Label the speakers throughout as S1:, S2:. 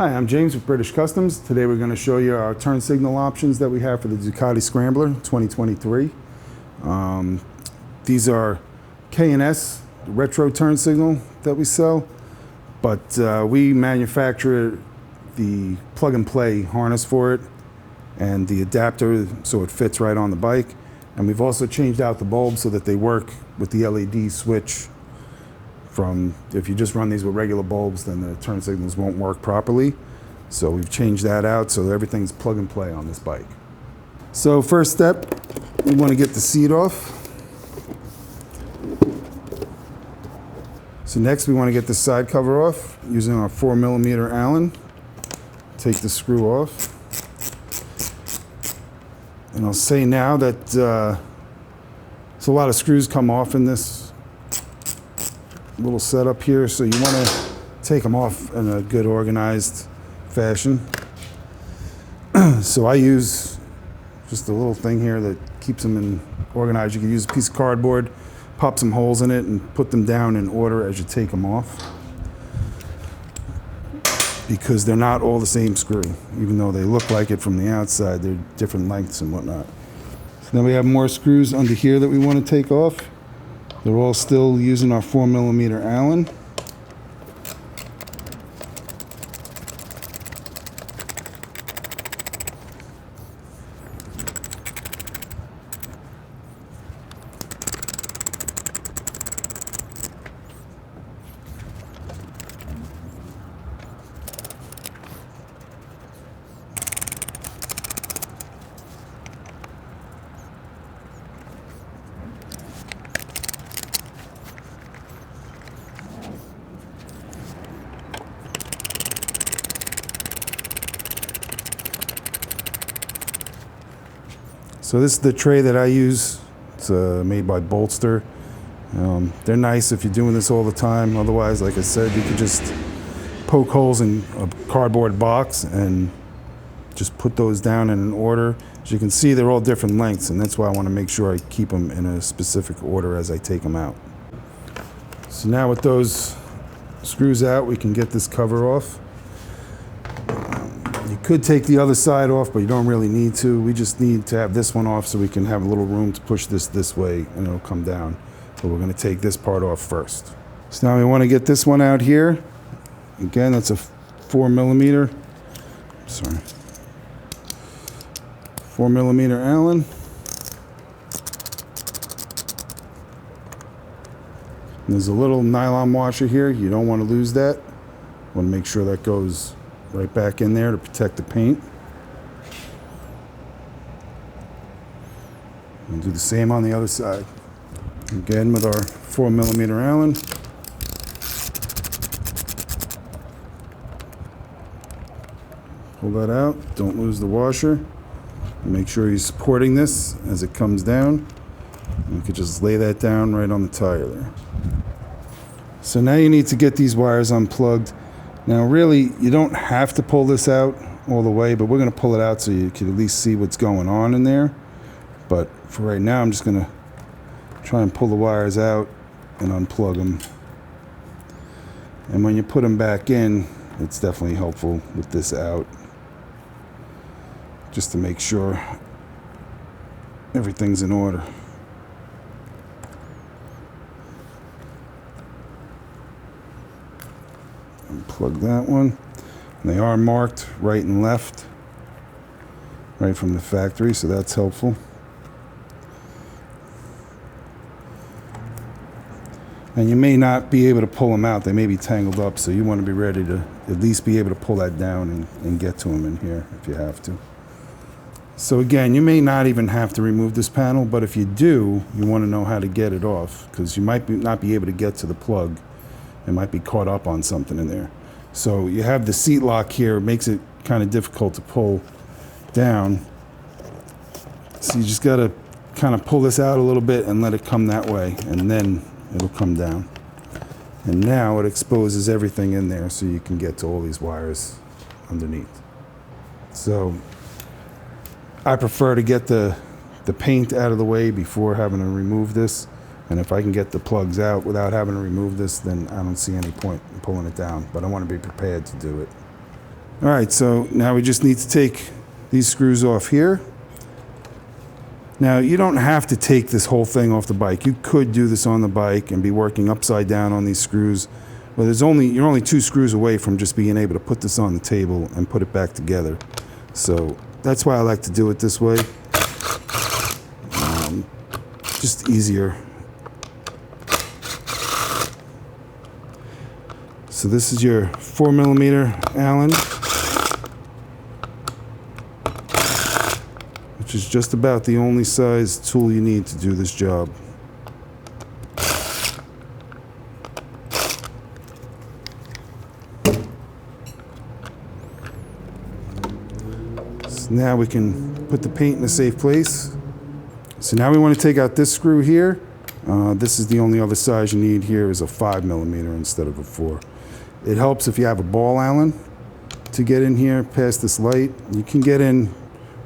S1: Hi, I'm James with British Customs. Today we're going to show you our turn signal options that we have for the Ducati Scrambler 2023. These are K&S retro turn signal that we sell, but we manufacture the plug-and-play harness for it and the adapter so it fits right on the bike. And we've also changed out the bulbs so that they work with the LED switch. From if you just run these with regular bulbs, then the turn signals won't work properly. So we've changed that out so everything's plug and play on this bike. So first step, we want to get the seat off. So next we want to get the side cover off using our 4mm Allen. Take the screw off. And I'll say now that so a lot of screws come off in this little setup here, so you want to take them off in a good organized fashion. So I use just a little thing here that keeps them in organized. You can use a piece of cardboard, pop some holes in it, and put them down in order as you take them off, because they're not all the same screw. Even though they look like it from the outside, they're different lengths and whatnot. So then we have more screws under here that we want to take off. They're all still using our 4mm Allen. So this is the tray that I use. It's made by Bolster. They're nice if you're doing this all the time. Otherwise, like I said, you could just poke holes in a cardboard box and just put those down in an order. As you can see, they're all different lengths, and that's why I want to make sure I keep them in a specific order as I take them out. So now with those screws out, we can get this cover off. You could take the other side off, but you don't really need to. We just need to have this one off so we can have a little room to push this way and it'll come down. So we're going to take this part off first. So now we want to get this one out here. Again, that's a 4mm. Sorry. 4mm Allen. And there's a little nylon washer here. You don't want to lose that. You want to make sure that goes right back in there to protect the paint. And do the same on the other side. Again with our 4mm Allen. Pull that out, don't lose the washer. Make sure you're supporting this as it comes down. And you could just lay that down right on the tire there. So now you need to get these wires unplugged. Now really, you don't have to pull this out all the way, but we're going to pull it out so you can at least see what's going on in there. But for right now, I'm just going to try and pull the wires out and unplug them. And when you put them back in, it's definitely helpful with this out, just to make sure everything's in order. Unplug that one. And they are marked right and left, right from the factory, so that's helpful. And you may not be able to pull them out. They may be tangled up, so you want to be ready to at least be able to pull that down and get to them in here if you have to. So again, you may not even have to remove this panel, but if you do, you want to know how to get it off, because you might not be able to get to the plug. It might be caught up on something in there. So you have the seat lock here. It makes it kind of difficult to pull down. So you just got to kind of pull this out a little bit and let it come that way, and then it'll come down. And now it exposes everything in there so you can get to all these wires underneath. So I prefer to get the paint out of the way before having to remove this. And if I can get the plugs out without having to remove this, then I don't see any point in pulling it down. But I want to be prepared to do it. All right, so now we just need to take these screws off here. Now, you don't have to take this whole thing off the bike. You could do this on the bike and be working upside down on these screws. But you're only 2 screws away from just being able to put this on the table and put it back together. So that's why I like to do it this way. Just easier. So this is your 4mm Allen, which is just about the only size tool you need to do this job. So now we can put the paint in a safe place. So now we want to take out this screw here. This is the only other size you need here is a 5mm instead of a 4. It helps if you have a ball Allen to get in here past this light. You can get in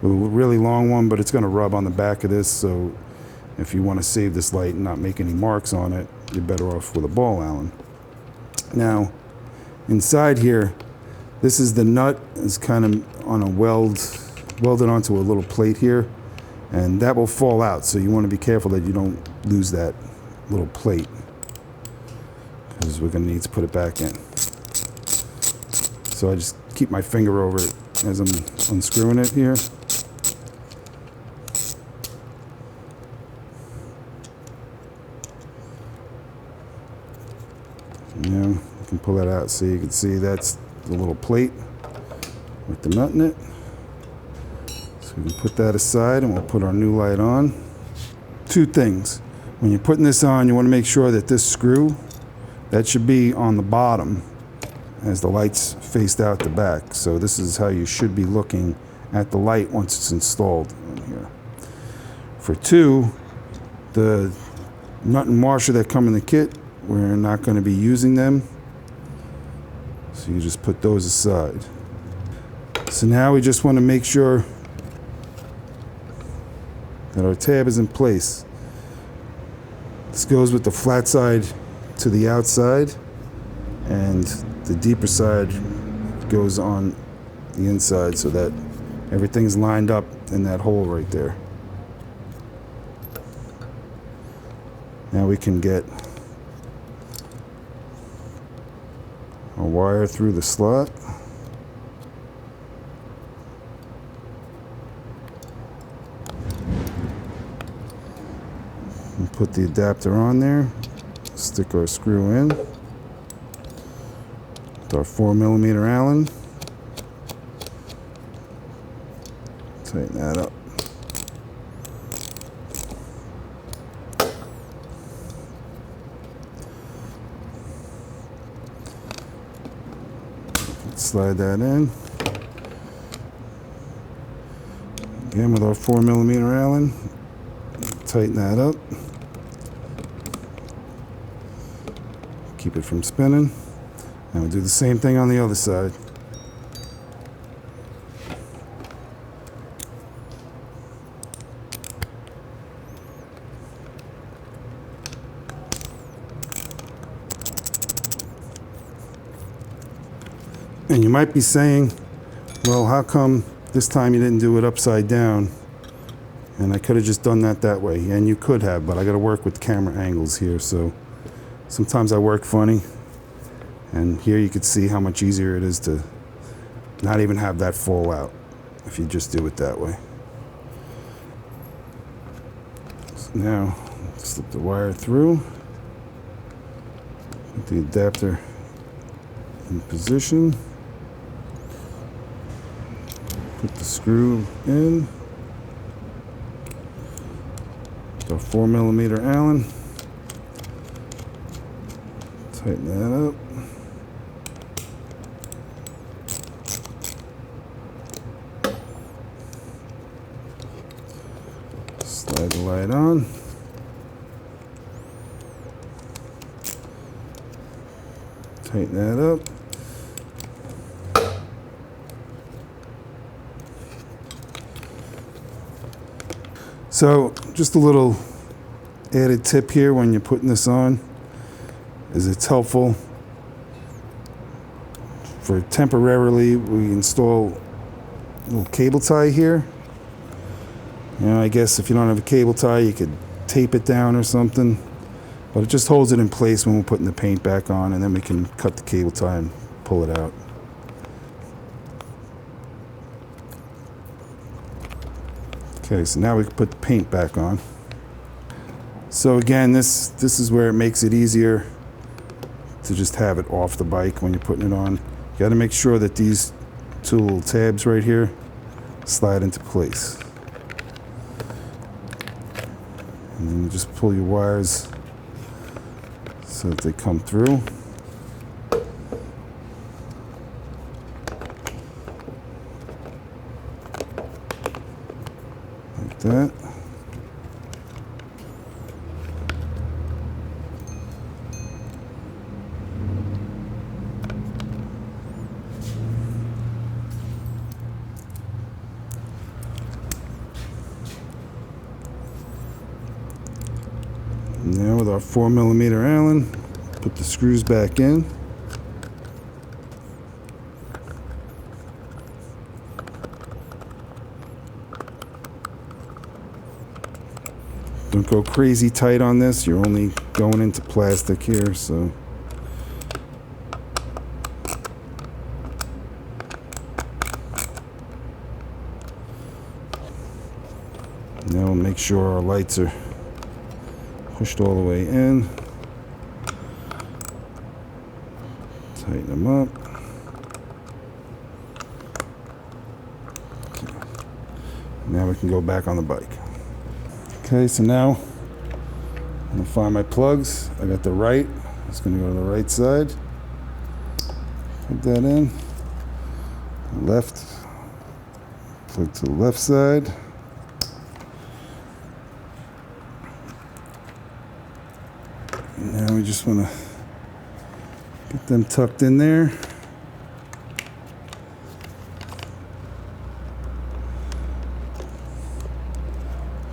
S1: with a really long one, but it's going to rub on the back of this. So if you want to save this light and not make any marks on it, you're better off with a ball Allen. Now, inside here, this is the nut. It's kind of on a welded onto a little plate here, and that will fall out. So you want to be careful that you don't lose that little plate, because we're going to need to put it back in. So I just keep my finger over it as I'm unscrewing it here. Now you can pull that out so you can see that's the little plate with the nut in it. So we can put that aside and we'll put our new light on. 2 things. When you're putting this on, you want to make sure that this screw, that should be on the bottom as the light's faced out the back. So this is how you should be looking at the light once it's installed in here. For 2, the nut and washer that come in the kit, we're not going to be using them. So you just put those aside. So now we just want to make sure that our tab is in place. This goes with the flat side to the outside, and the deeper side goes on the inside so that everything's lined up in that hole right there. Now we can get a wire through the slot. And put the adapter on there. Stick our screw in. With our 4mm Allen. Tighten that up. Slide that in. Again with our 4mm Allen. Tighten that up. Keep it from spinning. And we'll do the same thing on the other side. And you might be saying, well, how come this time you didn't do it upside down? And I could have just done that way. And you could have, but I got to work with camera angles here. So sometimes I work funny. And here you could see how much easier it is to not even have that fall out if you just do it that way. So now, slip the wire through. Put the adapter in position. Put the screw in. The 4mm Allen. Tighten that up. Slide the light on. Tighten that up. So just a little added tip here when you're putting this on is it's helpful for temporarily, we install a little cable tie here. You know, I guess if you don't have a cable tie, you could tape it down or something. But it just holds it in place when we're putting the paint back on, and then we can cut the cable tie and pull it out. Okay, so now we can put the paint back on. So again, this is where it makes it easier to just have it off the bike when you're putting it on. You got to make sure that these two little tabs right here slide into place. And then you just pull your wires so that they come through. Like that. Now with our 4mm Allen, put the screws back in. Don't go crazy tight on this, you're only going into plastic here, so. Now we'll make sure our lights are pushed all the way in. Tighten them up. Okay. Now we can go back on the bike. Okay, so now I'm gonna find my plugs. I got the right. It's gonna go to the right side. Put that in. Left. Plug to the left side. Now we just want to get them tucked in there.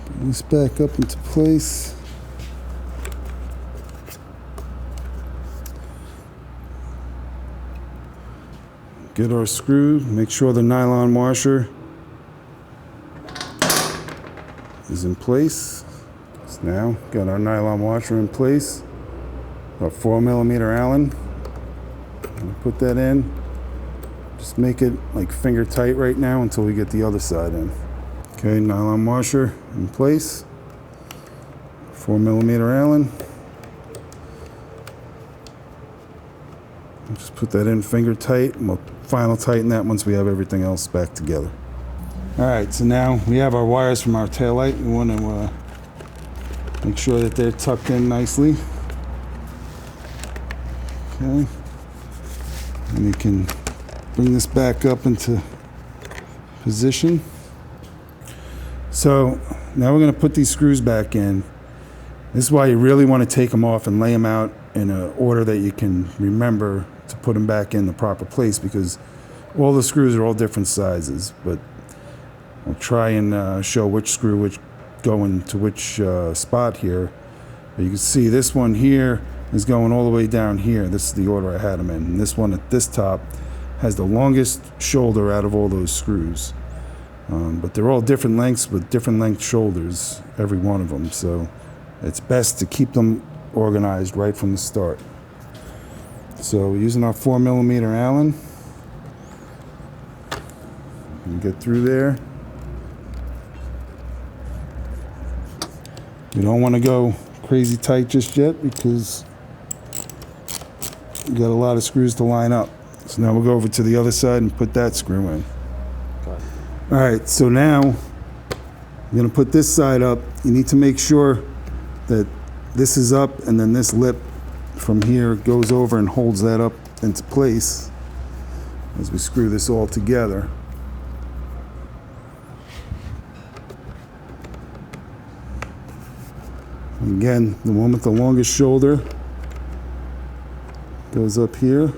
S1: Put this back up into place. Get our screw, make sure the nylon washer is in place. So now got our nylon washer in place. Our 4mm Allen. Put that in. Just make it like finger tight right now until we get the other side in. Okay, nylon washer in place. 4mm Allen. Just put that in finger tight, and we'll final tighten that once we have everything else back together. All right, so now we have our wires from our taillight. We want to make sure that they're tucked in nicely. Okay, and you can bring this back up into position. So now we're going to put these screws back in. This is why you really want to take them off and lay them out in an order that you can remember to put them back in the proper place, because all the screws are all different sizes, but I'll try and show which screw which go into which spot here. But you can see this one here is going all the way down here. This is the order I had them in. And this one at this top has the longest shoulder out of all those screws. But they're all different lengths with different length shoulders, every one of them. So it's best to keep them organized right from the start. So we're using our 4mm Allen. And get through there. You don't want to go crazy tight just yet, because you got a lot of screws to line up. So now we'll go over to the other side and put that screw in. All right, so now I'm going to put this side up. You need to make sure that this is up, and then this lip from here goes over and holds that up into place as we screw this all together. Again, the one with the longest shoulder goes up here.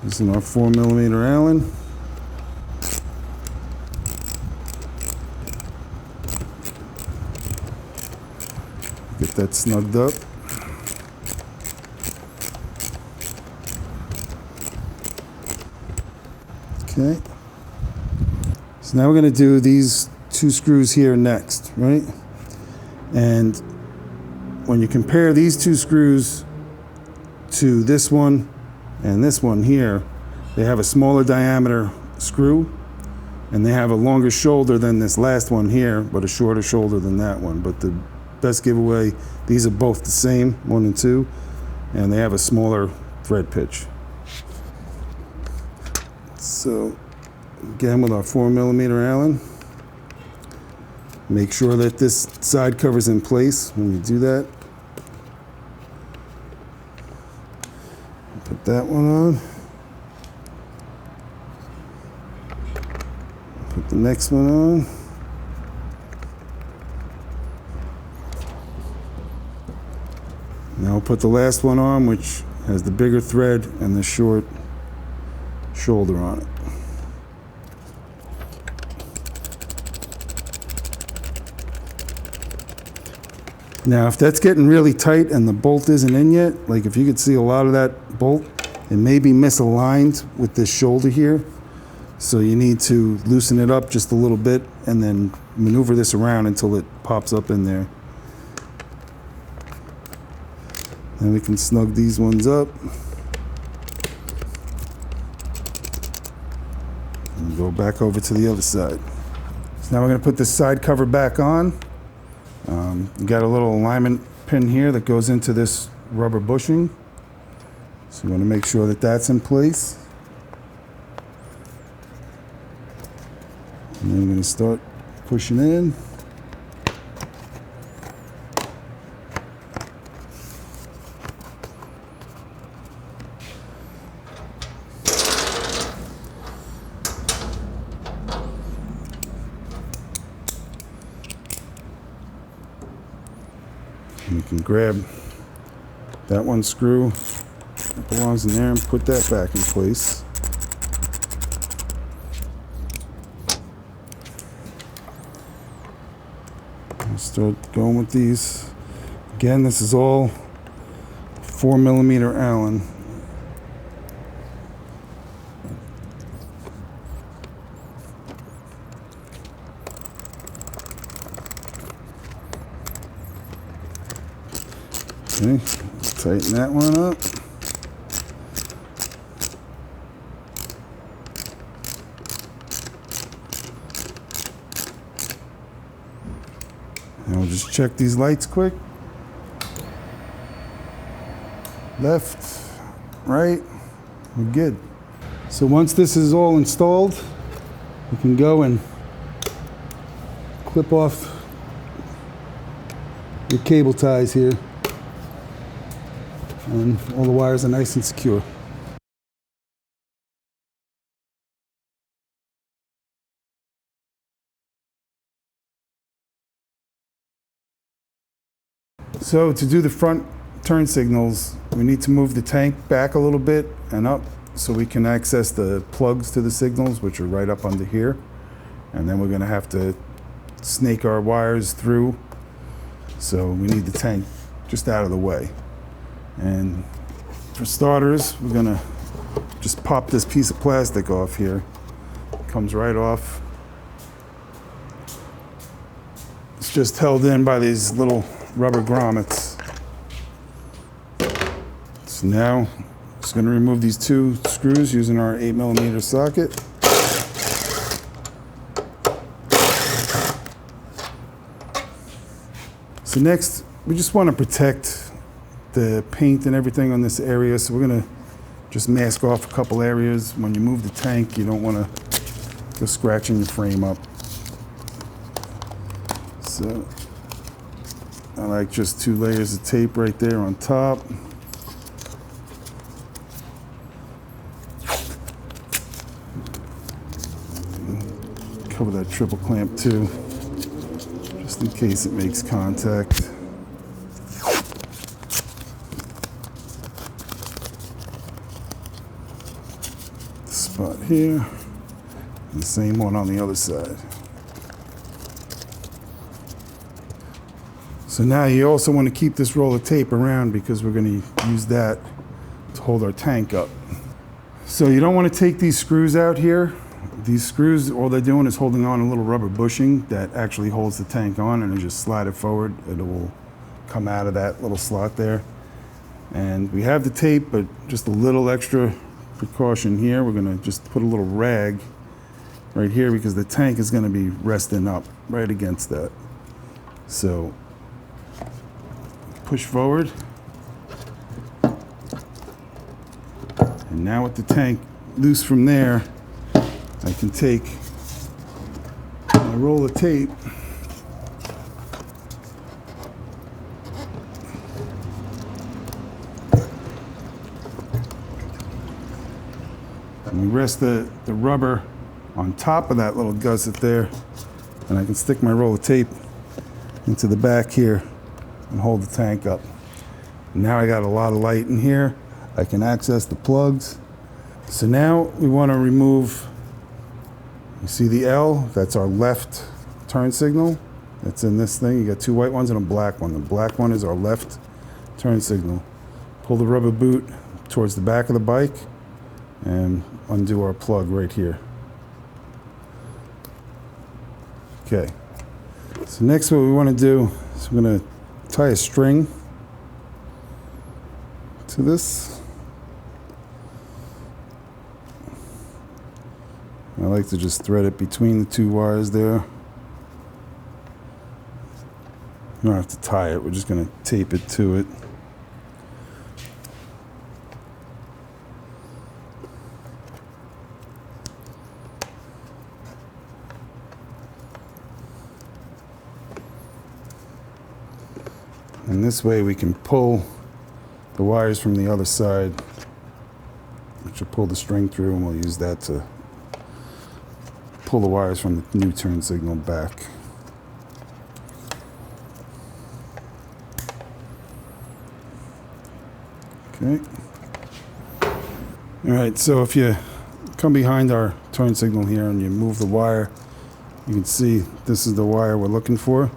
S1: Using our 4mm Allen. Get that snugged up. Okay. So now we're going to do these 2 screws here next, right? And when you compare these 2 screws to this one and this one here, they have a smaller diameter screw and they have a longer shoulder than this last one here, but a shorter shoulder than that one. But the best giveaway, these are both the same, 1 and 2, and they have a smaller thread pitch. So again, with our 4mm Allen, make sure that this side cover's in place when you do that. Put that one on. Put the next one on. Now we'll put the last one on, which has the bigger thread and the short shoulder on it. Now, if that's getting really tight and the bolt isn't in yet, like if you could see a lot of that bolt, it may be misaligned with this shoulder here. So you need to loosen it up just a little bit and then maneuver this around until it pops up in there. Then we can snug these ones up. And go back over to the other side. So now we're going to put this side cover back on. You got a little alignment pin here that goes into this rubber bushing. So you want to make sure that that's in place. And then we're going to start pushing in. And you can grab that one screw that belongs in there and put that back in place. I'll start going with these. Again, this is all 4mm Allen. Okay, tighten that one up. And we'll just check these lights quick. Left, right, we're good. So once this is all installed, we can go and clip off your cable ties here. And all the wires are nice and secure. So to do the front turn signals, we need to move the tank back a little bit and up so we can access the plugs to the signals, which are right up under here. And then we're going to have to snake our wires through. So we need the tank just out of the way. And for starters, we're gonna just pop this piece of plastic off here. It comes right off. It's just held in by these little rubber grommets. So now, just gonna remove these 2 screws using our 8mm socket. So next, we just want to protect the paint and everything on this area, so we're going to just mask off a couple areas. When you move the tank, you don't want to go scratching your frame up. So I like just 2 layers of tape right there on top. Cover that triple clamp too, just in case it makes contact. Spot here, and the same one on the other side. So now you also want to keep this roll of tape around because we're going to use that to hold our tank up. So you don't want to take these screws out here. These screws, all they're doing is holding on a little rubber bushing that actually holds the tank on, and you just slide it forward. It will come out of that little slot there. And we have the tape, but just a little extra precaution here. We're gonna just put a little rag right here because the tank is gonna be resting up right against that. So push forward. And now with the tank loose from there, I can take my roll of tape and we rest the rubber on top of that little gusset there, and I can stick my roll of tape into the back here and hold the tank up. Now I got a lot of light in here. I can access the plugs. So now we want to remove, you see the L? That's our left turn signal. That's in this thing. You got two white ones and a black one. The black one is our left turn signal. Pull the rubber boot towards the back of the bike and undo our plug right here. Okay. So next what we want to do is we're going to tie a string to this. I like to just thread it between the two wires there. You don't have to tie it, we're just going to tape it to it. And this way we can pull the wires from the other side, which will pull the string through, and we'll use that to pull the wires from the new turn signal back. Okay. All right, so if you come behind our turn signal here and you move the wire, you can see this is the wire we're looking for.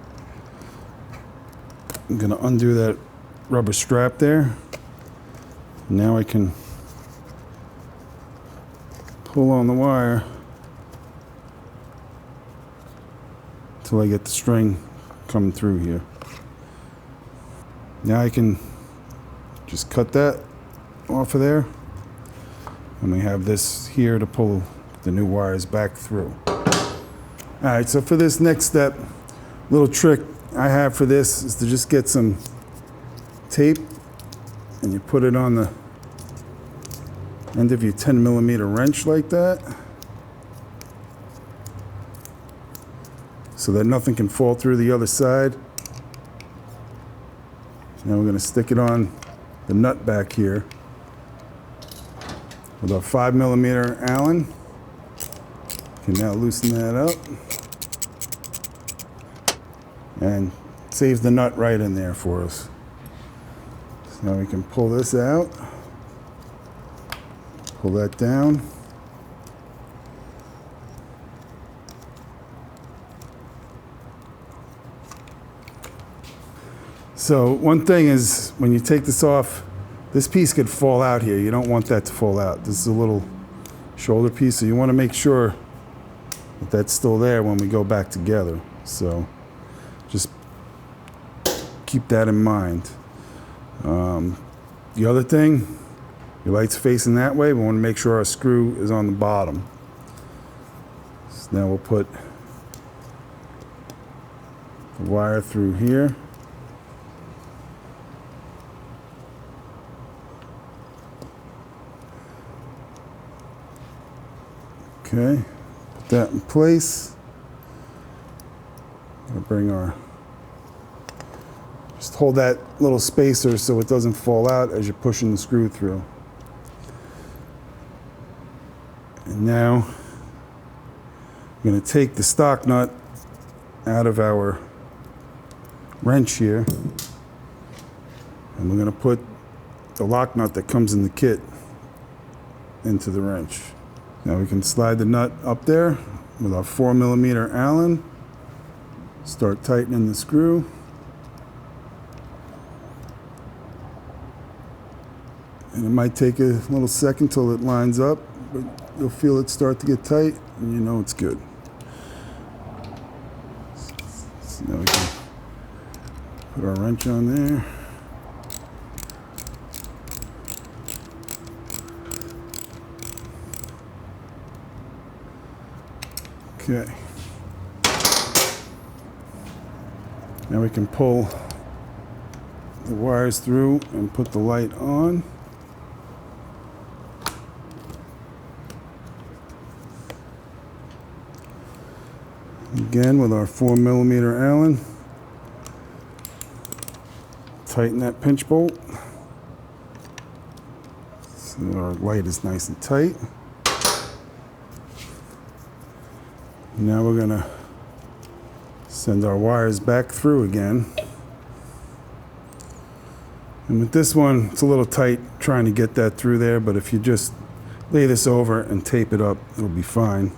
S1: I'm going to undo that rubber strap there. Now I can pull on the wire till I get the string coming through here. Now I can just cut that off of there, and we have this here to pull the new wires back through. Alright, so for this next step, little trick I have for this is to just get some tape and you put it on the end of your 10mm wrench like that, so that nothing can fall through the other side. Now we're going to stick it on the nut back here with our 5mm Allen. You can now loosen that up and save the nut right in there for us. So now we can pull this out, pull that down. So one thing is, when you take this off, this piece could fall out here. You don't want that to fall out. This is a little shoulder piece, so you want to make sure that that's still there when we go back together. So just keep that in mind. The other thing, your light's facing that way. We want to make sure our screw is on the bottom. So now we'll put the wire through here. Okay, put that in place. We'll bring our, just hold that little spacer so it doesn't fall out as you're pushing the screw through. And now I'm going to take the stock nut out of our wrench here, and we're going to put the lock nut that comes in the kit into the wrench. Now we can slide the nut up there with our 4mm Allen, start tightening the screw, And it might take a little second till it lines up, but you'll feel it start to get tight, and you know it's good. So now we can put our wrench on there. Okay. Now we can pull the wires through and put the light on. Again, with our 4mm Allen, tighten that pinch bolt so our light is nice and tight. Now we're going to send our wires back through again. And with this one, it's a little tight trying to get that through there, but if you just lay this over and tape it up, it'll be fine.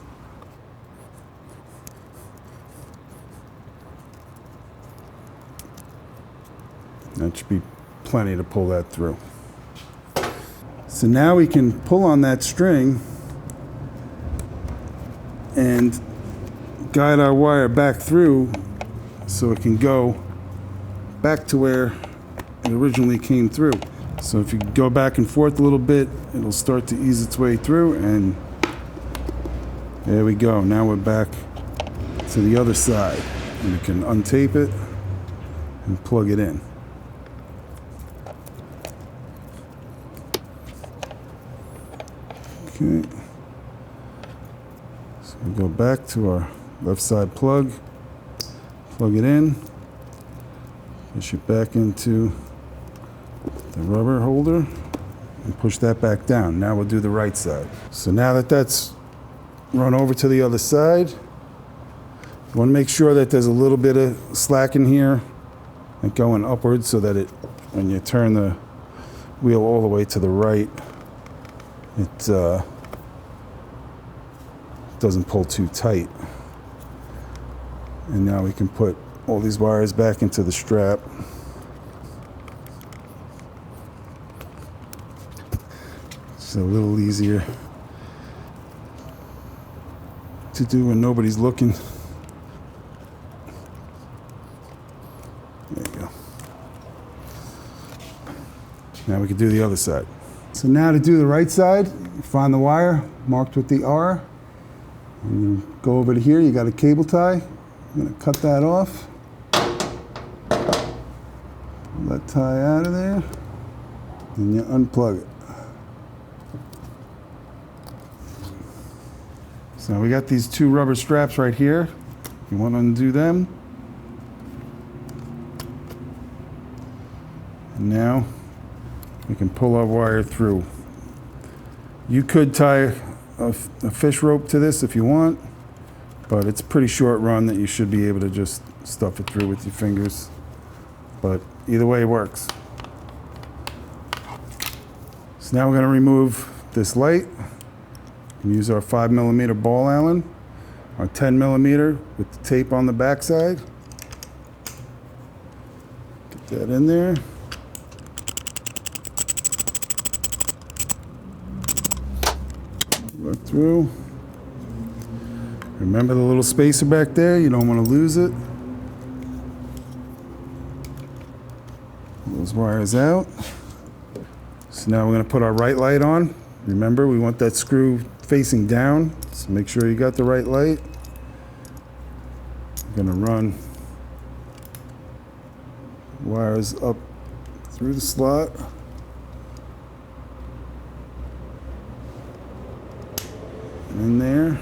S1: That should be plenty to pull that through. So now we can pull on that string and guide our wire back through so it can go back to where it originally came through. So if you go back and forth a little bit, it'll start to ease its way through, and there we go. Now we're back to the other side, and we can untape it and plug it in. Okay. So we go back to our left side plug, plug it in, push it back into the rubber holder, and push that back down. Now we'll do the right side. So now that that's run over to the other side, you want to make sure that there's a little bit of slack in here and going upwards so that when you turn the wheel all the way to the right, it doesn't pull too tight. And now we can put all these wires back into the strap. It's a little easier to do when nobody's looking. There you go. Now we can do the other side. So now to do the right side, find the wire marked with the R. And you go over to here, you got a cable tie. I'm going to cut that off. Pull that tie out of there. And you unplug it. So we got these two rubber straps right here. You want to undo them. And now we can pull our wire through. You could tie a fish rope to this if you want, but it's a pretty short run that you should be able to just stuff it through with your fingers. But either way works. So now we're going to remove this light and use our 5mm ball Allen, our 10mm with the tape on the backside. Get that in there. Look through. Remember the little spacer back there? You don't want to lose it. Pull those wires out. So now we're going to put our right light on. Remember, we want that screw facing down, so make sure you got the right light. I'm going to run wires up through the slot. In there.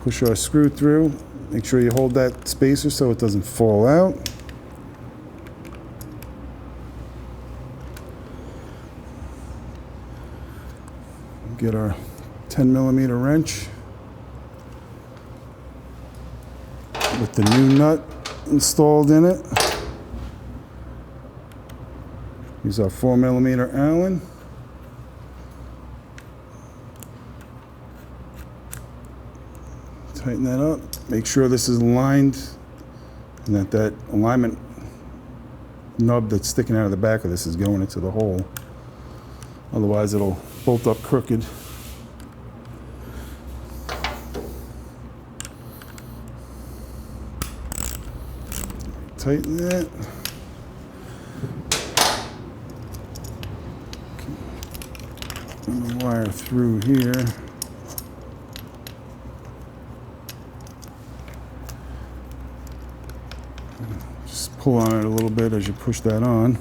S1: Push our screw through. Make sure you hold that spacer so it doesn't fall out. Get our 10mm wrench with the new nut installed in it. Use our 4mm Allen. Tighten that up. Make sure this is aligned and that alignment nub that's sticking out of the back of this is going into the hole. Otherwise it'll bolt up crooked. Tighten that. Run the wire through here. Just pull on it a little bit as you push that on.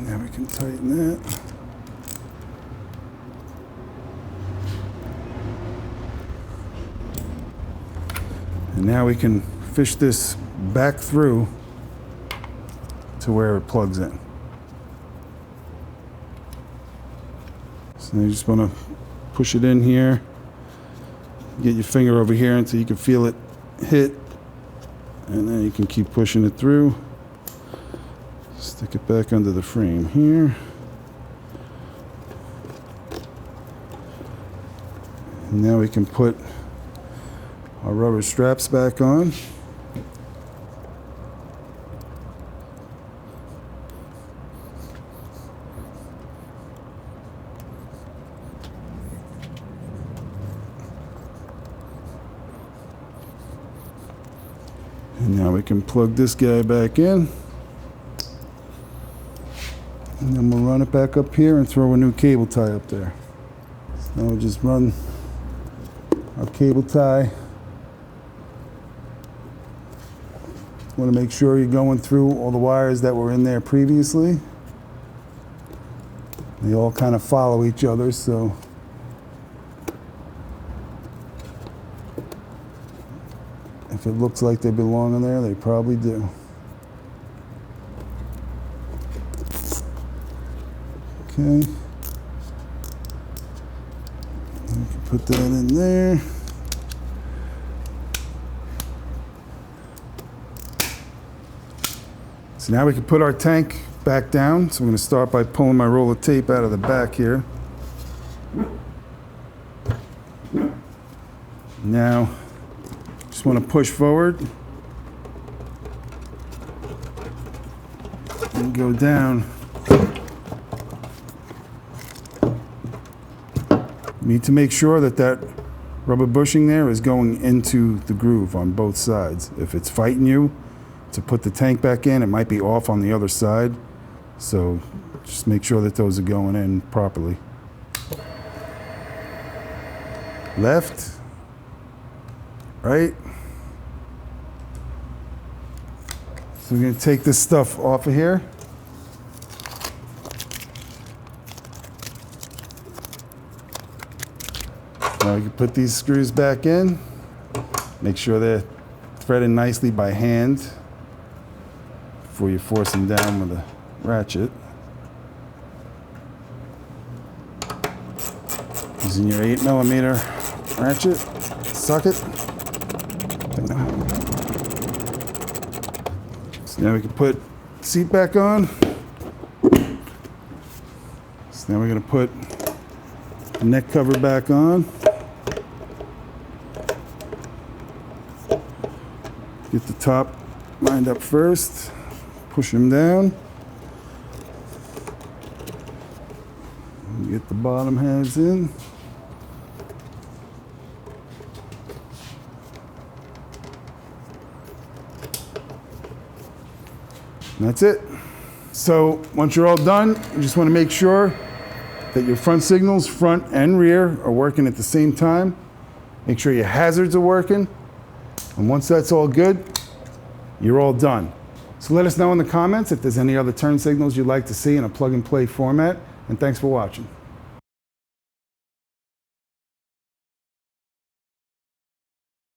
S1: Now we can tighten that. And now we can fish this back through to where it plugs in. So you just want to push it in here. Get your finger over here until you can feel it hit. And then you can keep pushing it through. Stick it back under the frame here. And now we can put our rubber straps back on. And now we can plug this guy back in. And then we'll run it back up here and throw a new cable tie up there. So now we'll just run our cable tie. Want to make sure you're going through all the wires that were in there previously. They all kind of follow each other, so if it looks like they belong in there, they probably do. Okay. We can put that in there. So now we can put our tank back down. So I'm going to start by pulling my roll of tape out of the back here. Now, just want to push forward and go down. You need to make sure that that rubber bushing there is going into the groove on both sides. If it's fighting you to put the tank back in, it might be off on the other side. So just make sure that those are going in properly. Left, right. So we're going to take this stuff off of here. Now we can put these screws back in. Make sure they're threaded nicely by hand before you force them down with a ratchet. Using your 8mm ratchet, socket. So now we can put the seat back on. So now we're going to put the neck cover back on. Get the top lined up first. Push them down. Get the bottom halves in. And that's it. So once you're all done, you just want to make sure that your front signals, front and rear, are working at the same time. Make sure your hazards are working. And once that's all good, you're all done. So let us know in the comments if there's any other turn signals you'd like to see in a plug-and-play format. And thanks for watching.